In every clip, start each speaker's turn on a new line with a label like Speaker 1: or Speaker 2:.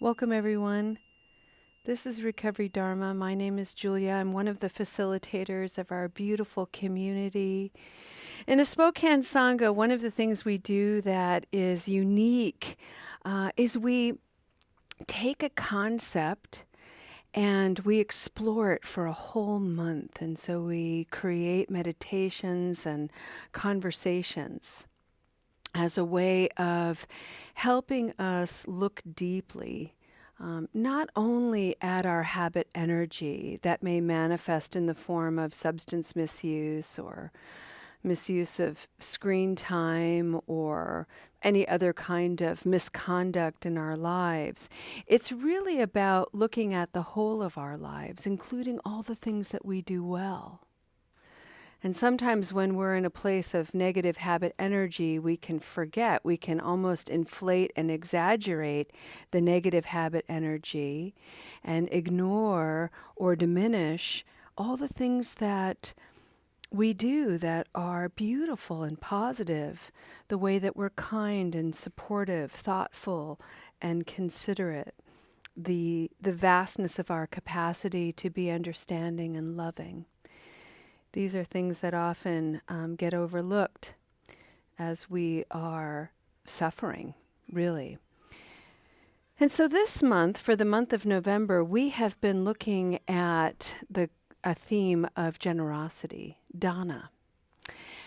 Speaker 1: Welcome, everyone. This is Recovery Dharma. My name is Julia. I'm one of the facilitators of our beautiful community. In the Spokane Sangha, one of the things we do that is unique is we take a concept and we explore it for a whole month. And so we create meditations and conversations as a way of helping us look deeply, not only at our habit energy that may manifest in the form of substance misuse or misuse of screen time or any other kind of misconduct in our lives. It's really about looking at the whole of our lives, including all the things that we do well. And sometimes when we're in a place of negative habit energy, we can forget, we can almost inflate and exaggerate the negative habit energy and ignore or diminish all the things that we do that are beautiful and positive, the way that we're kind and supportive, thoughtful and considerate, the vastness of our capacity to be understanding and loving. These are things that often get overlooked as we are suffering, really. And so this month, for the month of November, we have been looking at a theme of generosity, dana.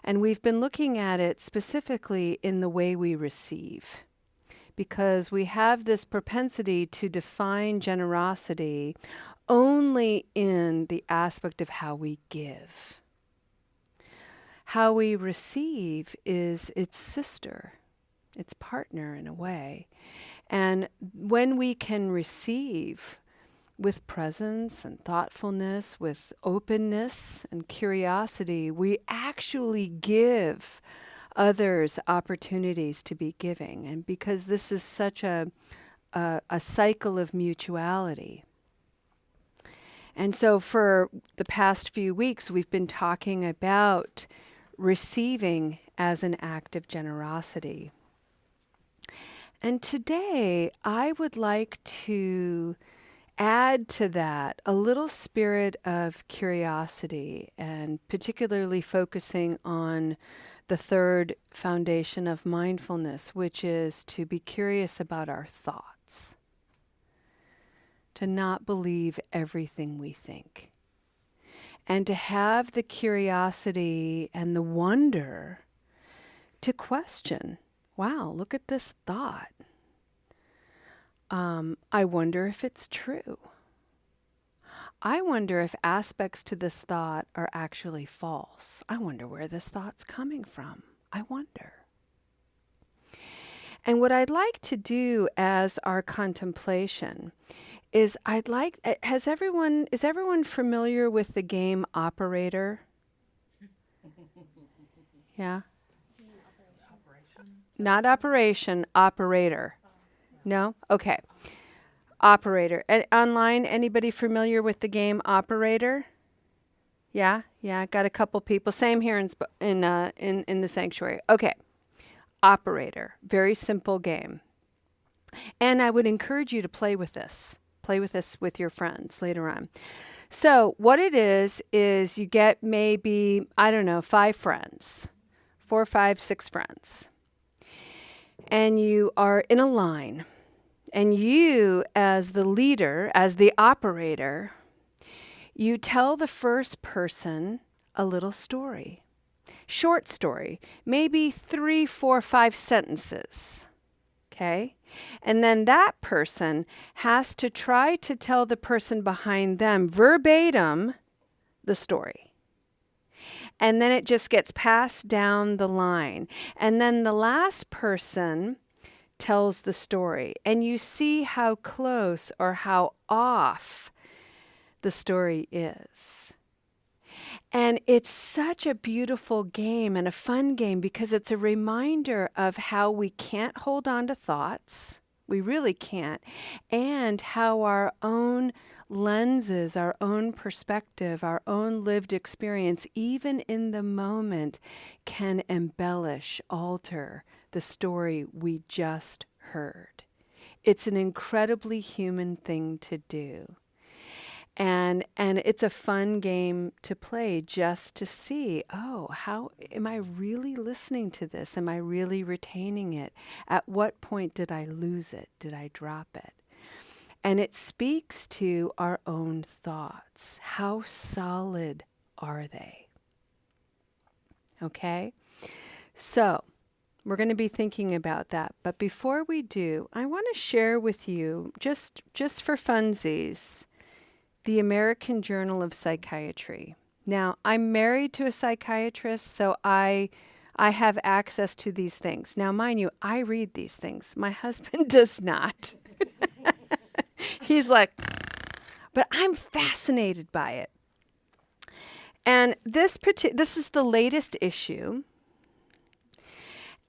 Speaker 1: And we've been looking at it specifically in the way we receive, because we have this propensity to define generosity only in the aspect of how we give. How we receive is its sister, its partner in a way. And when we can receive with presence and thoughtfulness, with openness and curiosity, we actually give others opportunities to be giving. And because this is such a cycle of mutuality. And so for the past few weeks, we've been talking about receiving as an act of generosity. And today, I would like to add to that a little spirit of curiosity, and particularly focusing on the third foundation of mindfulness, which is to be curious about our thoughts, to not believe everything we think, and to have the curiosity and the wonder to question, wow, look at this thought. I wonder if it's true. I wonder if aspects to this thought are actually false. I wonder where this thought's coming from. I wonder. And what I'd like to do as our contemplation is is everyone familiar with the game Operator? Yeah? Not Operation, Operator. No? Okay. Operator. Online, anybody familiar with the game Operator? Yeah? Yeah, got a couple people. Same here in the sanctuary. Okay. Operator. Very simple game. And I would encourage you to play with this. Play with this with your friends later on. So what it is you get maybe, 5 friends. 4, 5, 6 friends. And you are in a line. And you, as the leader, as the operator, you tell the first person a little story. Short story, maybe 3, 4, 5 sentences. Okay? And then that person has to try to tell the person behind them verbatim the story. And then it just gets passed down the line. And then the last person tells the story. And you see how close or how off the story is. And it's such a beautiful game and a fun game because it's a reminder of how we can't hold on to thoughts. We really can't. And how our own lenses, our own perspective, our own lived experience, even in the moment, can embellish, alter the story we just heard. It's an incredibly human thing to do. And it's a fun game to play just to see, oh, how am I really listening to this? Am I really retaining it? At what point did I lose it? Did I drop it? And it speaks to our own thoughts. How solid are they? Okay? So, we're going to be thinking about that. But before we do, I want to share with you, just for funsies, the American Journal of Psychiatry. Now, I'm married to a psychiatrist, so I have access to these things. Now, mind you, I read these things. My husband does not. He's like, but I'm fascinated by it. And this is the latest issue.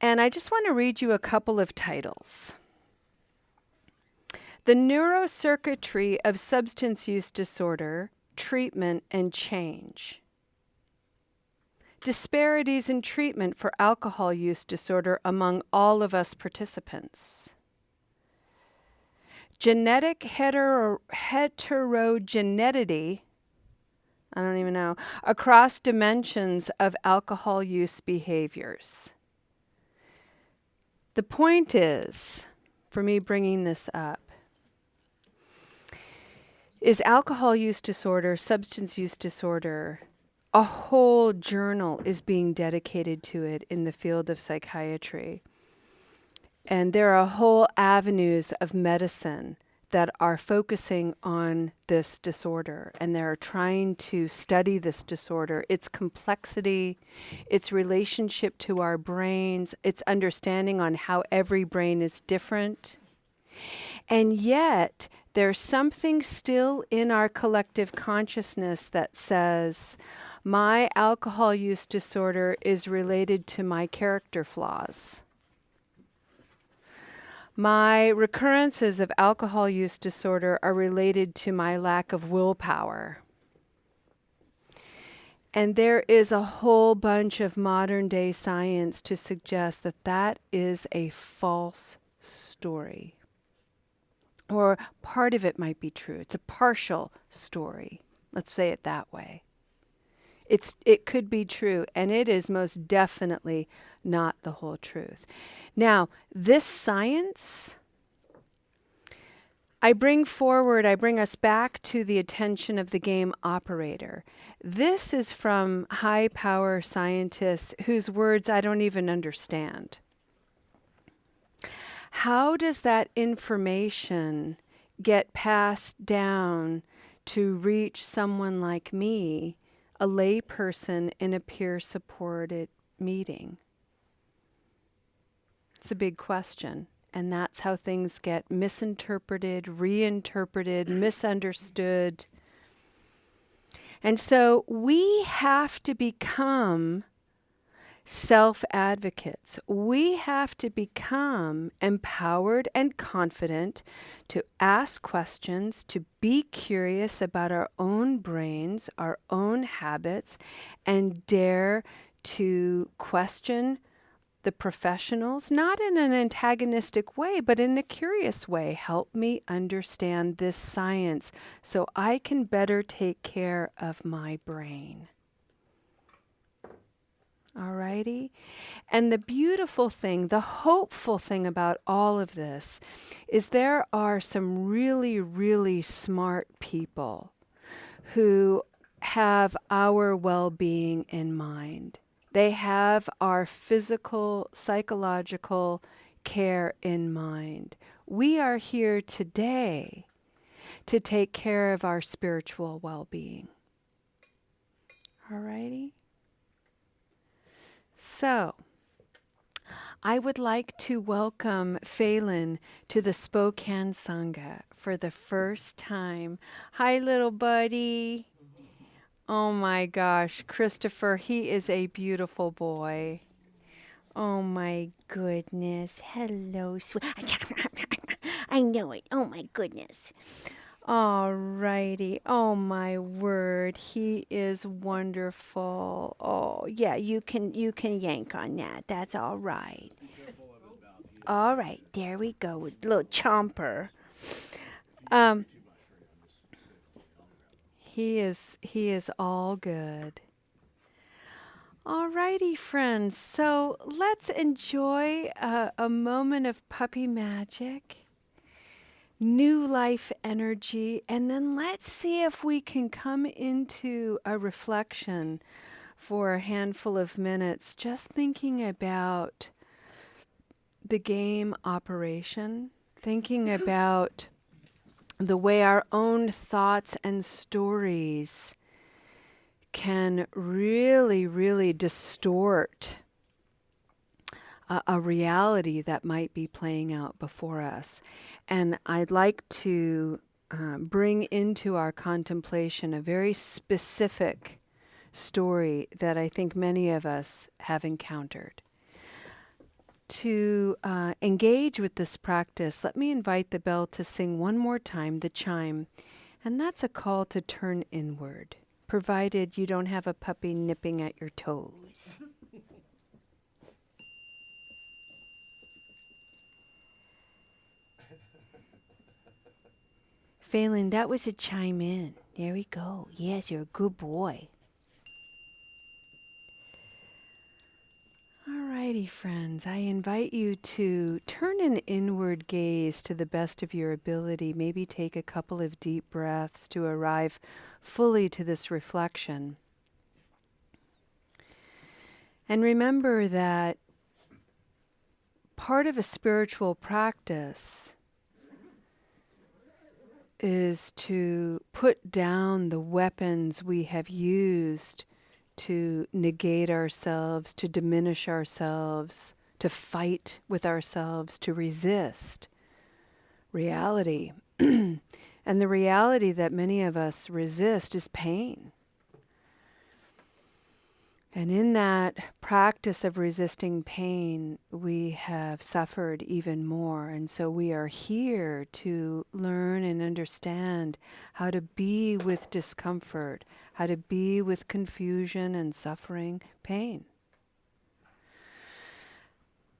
Speaker 1: And I just want to read you a couple of titles. The Neurocircuitry of Substance Use Disorder, Treatment and Change. Disparities in treatment for alcohol use disorder among all of us participants. Genetic heterogeneity, I don't even know, across dimensions of alcohol use behaviors. The point is, for me bringing this up, is alcohol use disorder, substance use disorder, a whole journal is being dedicated to it in the field of psychiatry. And there are whole avenues of medicine that are focusing on this disorder, and they're trying to study this disorder, its complexity, its relationship to our brains, its understanding on how every brain is different. And yet, there's something still in our collective consciousness that says, my alcohol use disorder is related to my character flaws. My recurrences of alcohol use disorder are related to my lack of willpower. And there is a whole bunch of modern day science to suggest that that is a false story. Or part of it might be true. It's a partial story. Let's say it that way. It could be true, and it is most definitely not the whole truth. Now, this science, I bring us back to the attention of the game operator. This is from high power scientists whose words I don't even understand. How does that information get passed down to reach someone like me, a lay person in a peer-supported meeting? It's a big question. And that's how things get misinterpreted, reinterpreted, misunderstood. And so we have to become self-advocates. We have to become empowered and confident to ask questions, to be curious about our own brains, our own habits, and dare to question the professionals, not in an antagonistic way, but in a curious way. Help me understand this science so I can better take care of my brain. Alrighty? And the beautiful thing, the hopeful thing about all of this is there are some really, really smart people who have our well-being in mind. They have our physical, psychological care in mind. We are here today to take care of our spiritual well-being. Alrighty? So, I would like to welcome Phelan to the Spokane Sangha for the first time. Hi, little buddy. Oh my gosh, Christopher, he is a beautiful boy. Oh my goodness. Hello, sweet. I know it. Oh my goodness. All righty. Oh my word. He is wonderful. Oh, yeah, you can yank on that. That's all right. All right, there we go with little Chomper. Um, he is all good. All righty, friends. So let's enjoy a moment of puppy magic, new life energy, and then let's see if we can come into a reflection for a handful of minutes, just thinking about the game operation, thinking about the way our own thoughts and stories can really, really distort a reality that might be playing out before us. And I'd like to bring into our contemplation a very specific story that I think many of us have encountered. To engage with this practice, let me invite the bell to sing one more time, the chime, and that's a call to turn inward, provided you don't have a puppy nipping at your toes. Phelan, that was a chime in. There we go. Yes, you're a good boy. Alrighty, friends, I invite you to turn an inward gaze to the best of your ability. Maybe take a couple of deep breaths to arrive fully to this reflection. And remember that part of a spiritual practice is to put down the weapons we have used to negate ourselves, to diminish ourselves, to fight with ourselves, to resist reality. And the reality that many of us resist is pain. And in that practice of resisting pain, we have suffered even more. And so we are here to learn and understand how to be with discomfort, how to be with confusion and suffering, pain.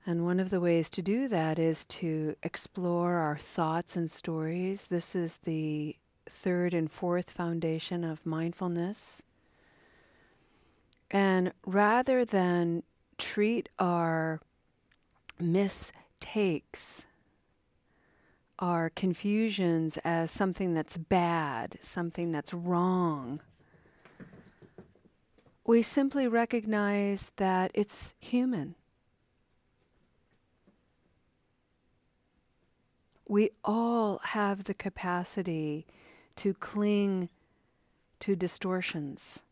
Speaker 1: And one of the ways to do that is to explore our thoughts and stories. This is the third and fourth foundation of mindfulness. And rather than treat our mistakes, our confusions as something that's bad, something that's wrong, we simply recognize that it's human. We all have the capacity to cling to distortions.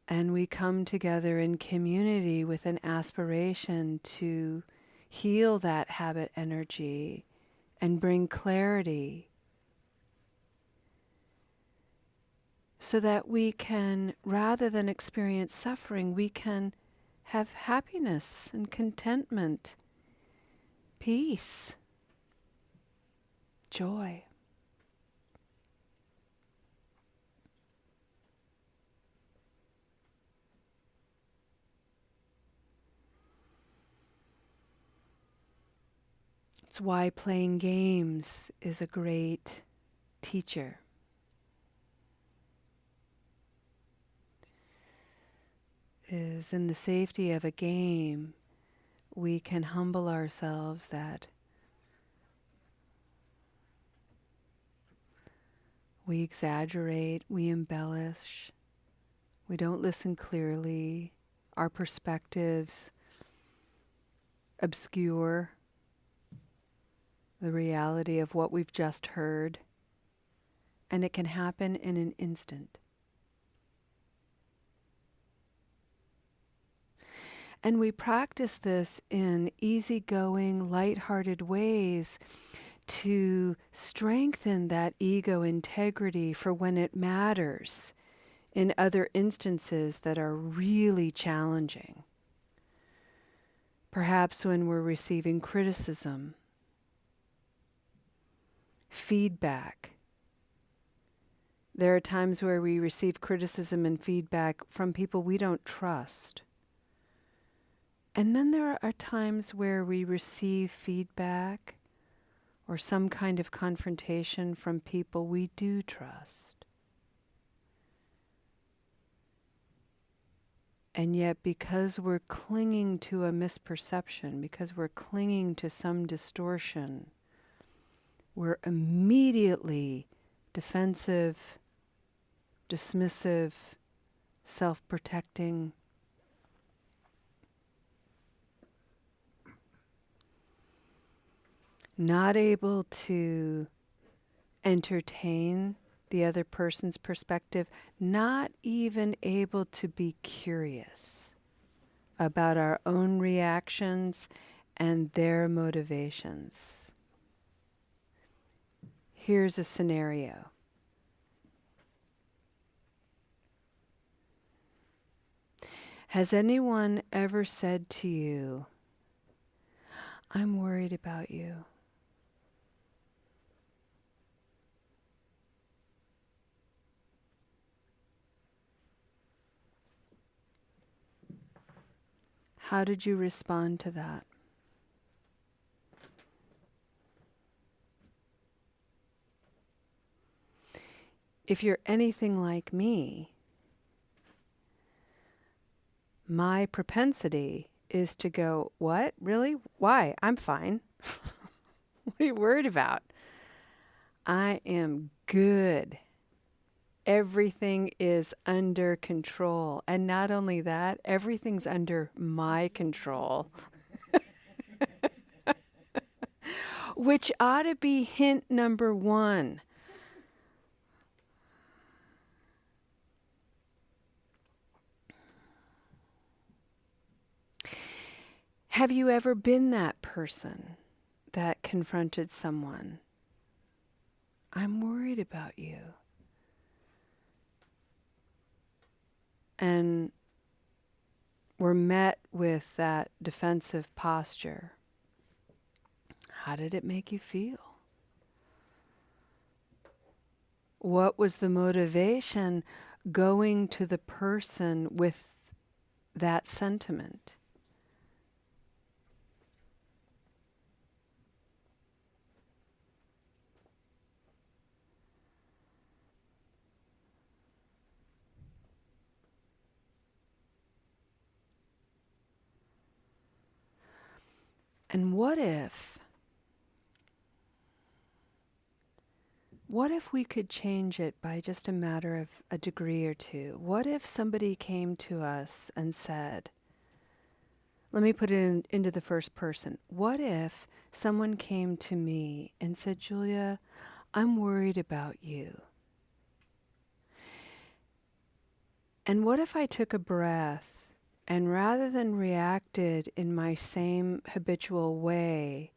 Speaker 1: And we come together in community with an aspiration to heal that habit energy and bring clarity so that we can, rather than experience suffering, we can have happiness and contentment, peace, joy. It's why playing games is a great teacher. Is in the safety of a game, we can humble ourselves that we exaggerate, we embellish, we don't listen clearly, our perspectives obscure the reality of what we've just heard, and it can happen in an instant. And we practice this in easygoing, lighthearted ways to strengthen that ego integrity for when it matters in other instances that are really challenging. Perhaps when we're receiving criticism, feedback. There are times where we receive criticism and feedback from people we don't trust. And then there are times where we receive feedback or some kind of confrontation from people we do trust. And yet, because we're clinging to a misperception, because we're clinging to some distortion, we're immediately defensive, dismissive, self-protecting. Not able to entertain the other person's perspective, not even able to be curious about our own reactions and their motivations. Here's a scenario. Has anyone ever said to you, "I'm worried about you"? How did you respond to that? If you're anything like me, my propensity is to go, "What? Really? Why? I'm fine." What are you worried about? I am good. Everything is under control. And not only that, everything's under my control. Which ought to be hint number one. Have you ever been that person that confronted someone? "I'm worried about you." And were met with that defensive posture. How did it make you feel? What was the motivation going to the person with that sentiment? And what if we could change it by just a matter of a degree or two? What if somebody came to us and said, let me put it into the first person. What if someone came to me and said, "Julia, I'm worried about you"? And what if I took a breath and rather than reacted in my same habitual way,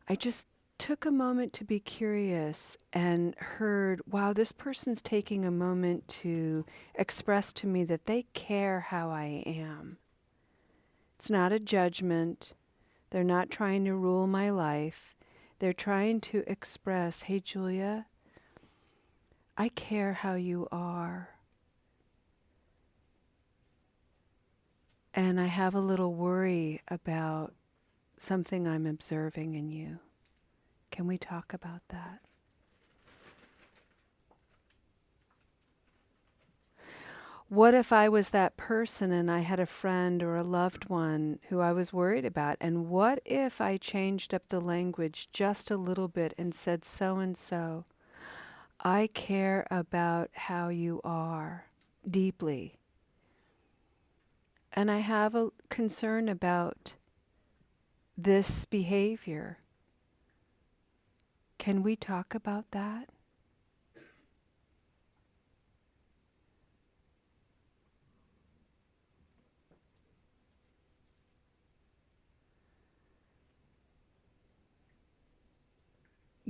Speaker 1: I just took a moment to be curious and heard, wow, this person's taking a moment to express to me that they care how I am. It's not a judgment. They're not trying to rule my life. They're trying to express, "Hey, Julia, I care how you are. And I have a little worry about something I'm observing in you. Can we talk about that?" What if I was that person and I had a friend or a loved one who I was worried about? And what if I changed up the language just a little bit and said, "So and so, I care about how you are deeply. And I have a concern about this behavior. Can we talk about that?"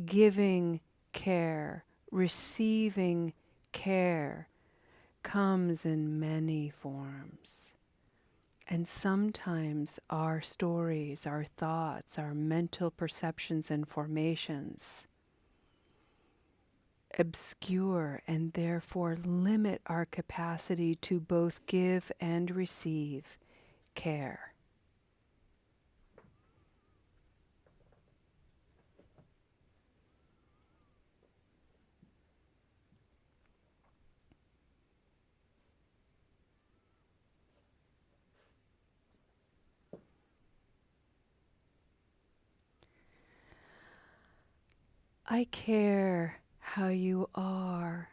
Speaker 1: Giving care, receiving care comes in many forms. And sometimes our stories, our thoughts, our mental perceptions and formations obscure and therefore limit our capacity to both give and receive care. I care how you are,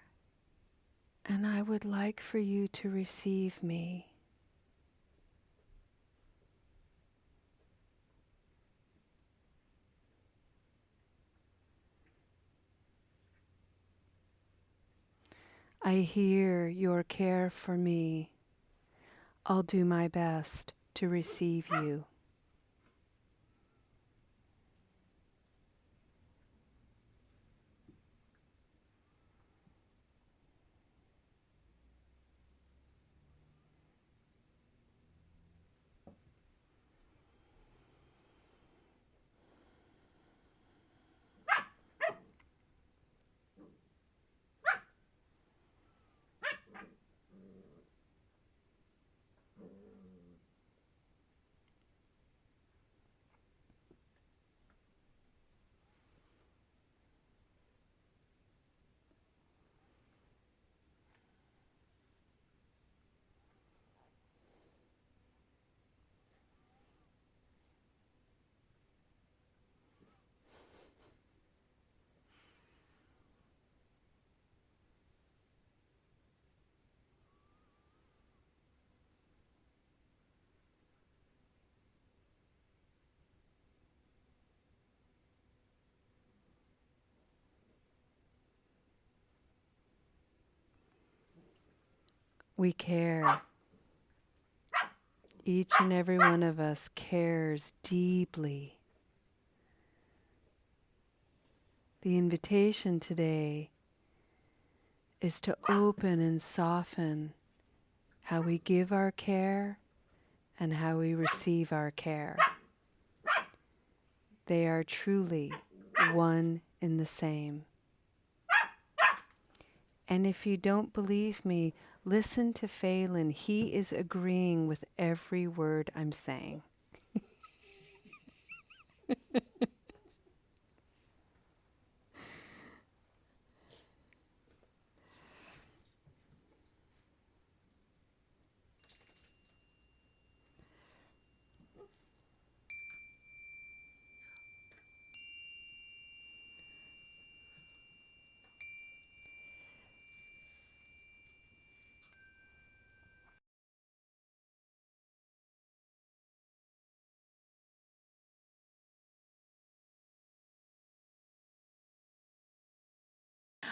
Speaker 1: and I would like for you to receive me. I hear your care for me. I'll do my best to receive you. We care. Each and every one of us cares deeply. The invitation today is to open and soften how we give our care and how we receive our care. They are truly one in the same. And if you don't believe me, listen to Phelan. He is agreeing with every word I'm saying.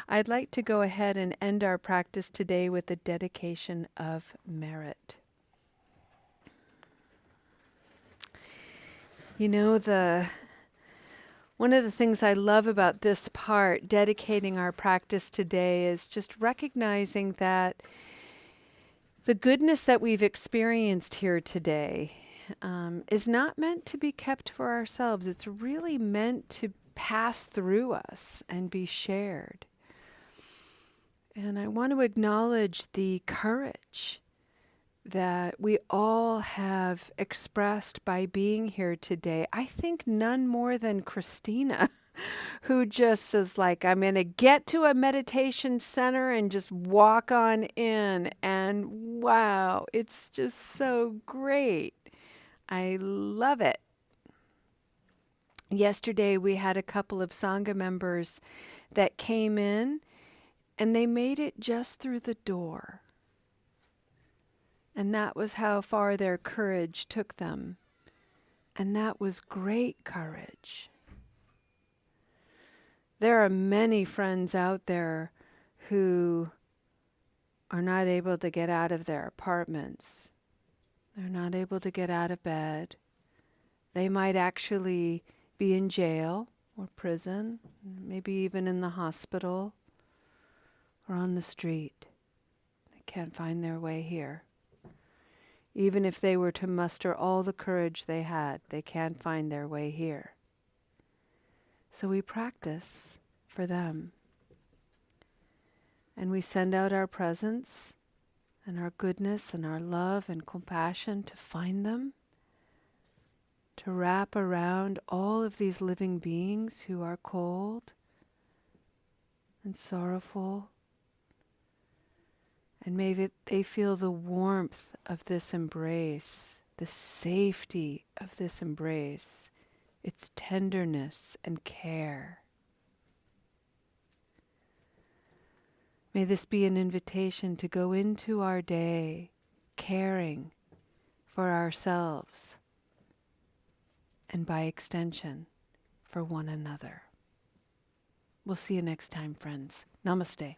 Speaker 1: I'd like to go ahead and end our practice today with a dedication of merit. You know, one of the things I love about this part, dedicating our practice today, is just recognizing that the goodness that we've experienced here today is not meant to be kept for ourselves. It's really meant to pass through us and be shared. And I want to acknowledge the courage that we all have expressed by being here today. I think none more than Christina, who just is like, I'm going to get to a meditation center and just walk on in. And wow, it's just so great. I love it. Yesterday we had a couple of Sangha members that came in and they made it just through the door. And that was how far their courage took them. And that was great courage. There are many friends out there who are not able to get out of their apartments. They're not able to get out of bed. They might actually be in jail or prison, maybe even in the hospital or on the street. They can't find their way here. Even if they were to muster all the courage they had, they can't find their way here. So we practice for them. And we send out our presence and our goodness and our love and compassion to find them, to wrap around all of these living beings who are cold and sorrowful. And maybe they feel the warmth of this embrace, the safety of this embrace, its tenderness and care. May this be an invitation to go into our day caring for ourselves and by extension for one another. We'll see you next time, friends. Namaste.